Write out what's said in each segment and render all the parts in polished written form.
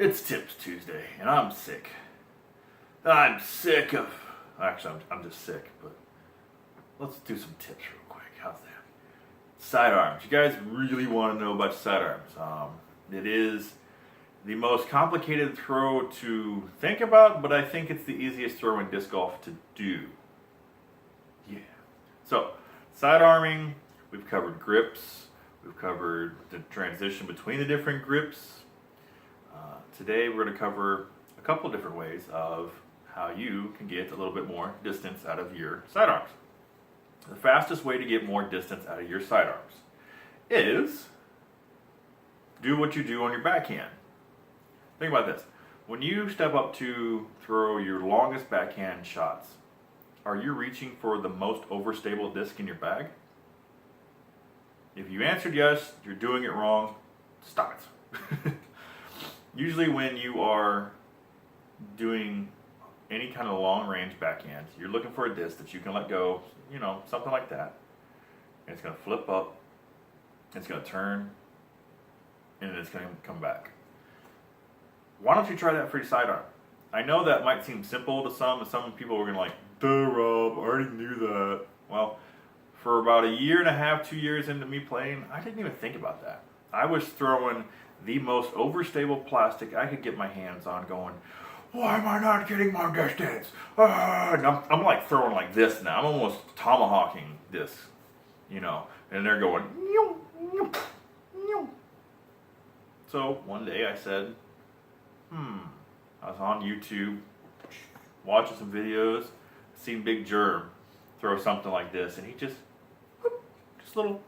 It's Tips Tuesday, and I'm sick. I'm sick of. Actually, I'm just sick, but let's do some tips real quick. How's that? Sidearms. You guys really want to know about sidearms. It is the most complicated throw to think about, but I think it's the easiest throw in disc golf to do. Yeah. So, sidearming, we've covered grips, we've covered the transition between the different grips. Today we're going to cover a couple of different ways of how you can get a little bit more distance out of your sidearms. The fastest way to get more distance out of your sidearms is do what you do on your backhand. Think about this. When you step up to throw your longest backhand shots, are you reaching for the most overstable disc in your bag? If you answered yes, you're doing it wrong. Stop it. Usually when you are doing any kind of long range backhand, you're looking for a disc that you can let go, something like that. And it's going to flip up, it's going to turn, and then it's going to come back. Why don't you try that for your sidearm? I know that might seem simple to some, and some people are going to like, duh, Rob, I already knew that. Well, for about a year and a half, 2 years into me playing, I didn't even think about that. I was throwing the most overstable plastic I could get my hands on, going, why am I not getting my distance? And I'm like throwing like this now. I'm almost tomahawking this, and they're going, meow, meow, meow. So one day I said, I was on YouTube, watching some videos, seen Big Germ throw something like this, and he just little,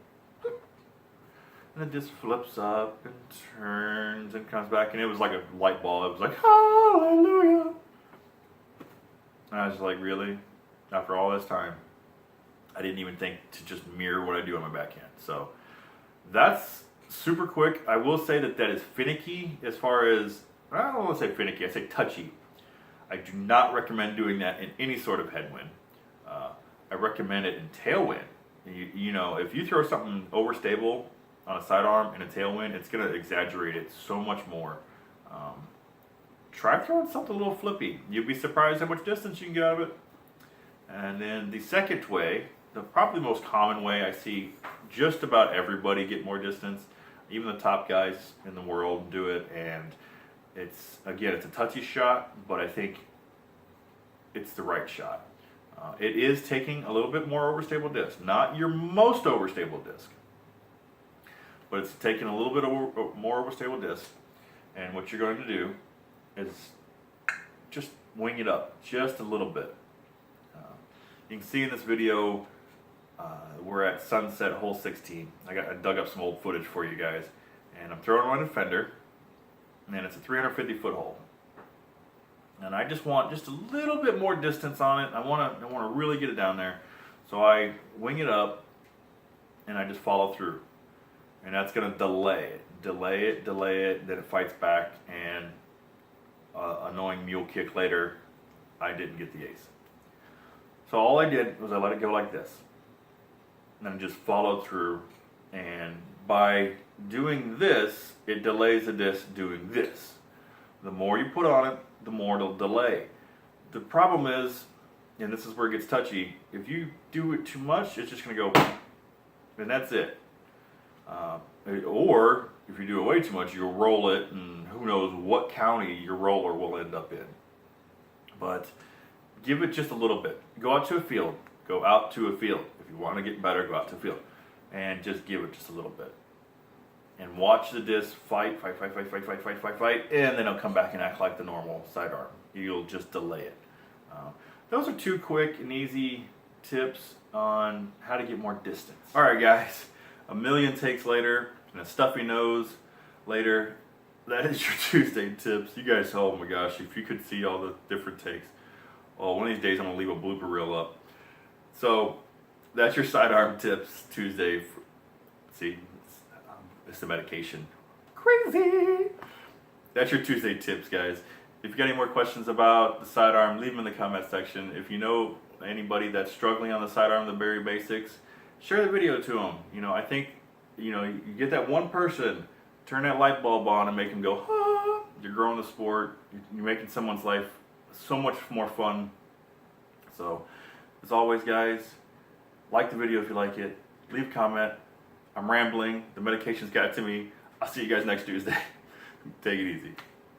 and it just flips up and turns and comes back, and it was like a light bulb. It was like, hallelujah. And I was like, really? After all this time, I didn't even think to just mirror what I do on my backhand. So that's super quick. I will say that is finicky as far as, I don't want to say finicky, I say touchy. I do not recommend doing that in any sort of headwind. I recommend it in tailwind. If you throw something overstable on a sidearm in a tailwind, it's going to exaggerate it so much more. Try throwing something a little flippy. You'll be surprised how much distance you can get out of it. And then the second way, probably the most common way I see just about everybody get more distance, even the top guys in the world do it, and it's a touchy shot, but I think it's the right shot. It is taking a little bit more overstable disc, not your most overstable disc, but it's taking a little bit more overstable disc, and what you're going to do is just wing it up just a little bit. You can see in this video, we're at sunset hole 16. I dug up some old footage for you guys, and I'm throwing my Defender, and it's a 350 foot hole. And I just want just a little bit more distance on it. I want to really get it down there. So I wing it up, and I just follow through. And that's going to delay it, then it fights back, and annoying mule kick later, I didn't get the ace. So all I did was I let it go like this. And then just followed through, and by doing this, it delays the disc doing this. The more you put on it, the more it'll delay. The problem is, and this is where it gets touchy, if you do it too much, it's just going to go, and that's it. Or, if you do it way too much, you'll roll it, and who knows what county your roller will end up in. But give it just a little bit. Go out to a field. If you want to get better, go out to a field. And just give it just a little bit. And watch the disc fight, and then it'll come back and act like the normal sidearm. You'll just delay it. Those are two quick and easy tips on how to get more distance. Alright guys, a million takes later, and a stuffy nose later. That is your Tuesday tips. You guys, oh my gosh, if you could see all the different takes. Well, one of these days I'm going to leave a blooper reel up. So, that's your sidearm tips Tuesday. See? It's the medication. Crazy! That's your Tuesday tips, guys. If you got any more questions about the sidearm, leave them in the comment section. If you know anybody that's struggling on the sidearm, the very basics, share the video to them. I think, you get that one person turn that light bulb on and make them go, ah. You're growing the sport. You're making someone's life so much more fun. So, as always, guys, like the video if you like it. Leave a comment. I'm rambling. The medication's got to me. I'll see you guys next Tuesday. Take it easy.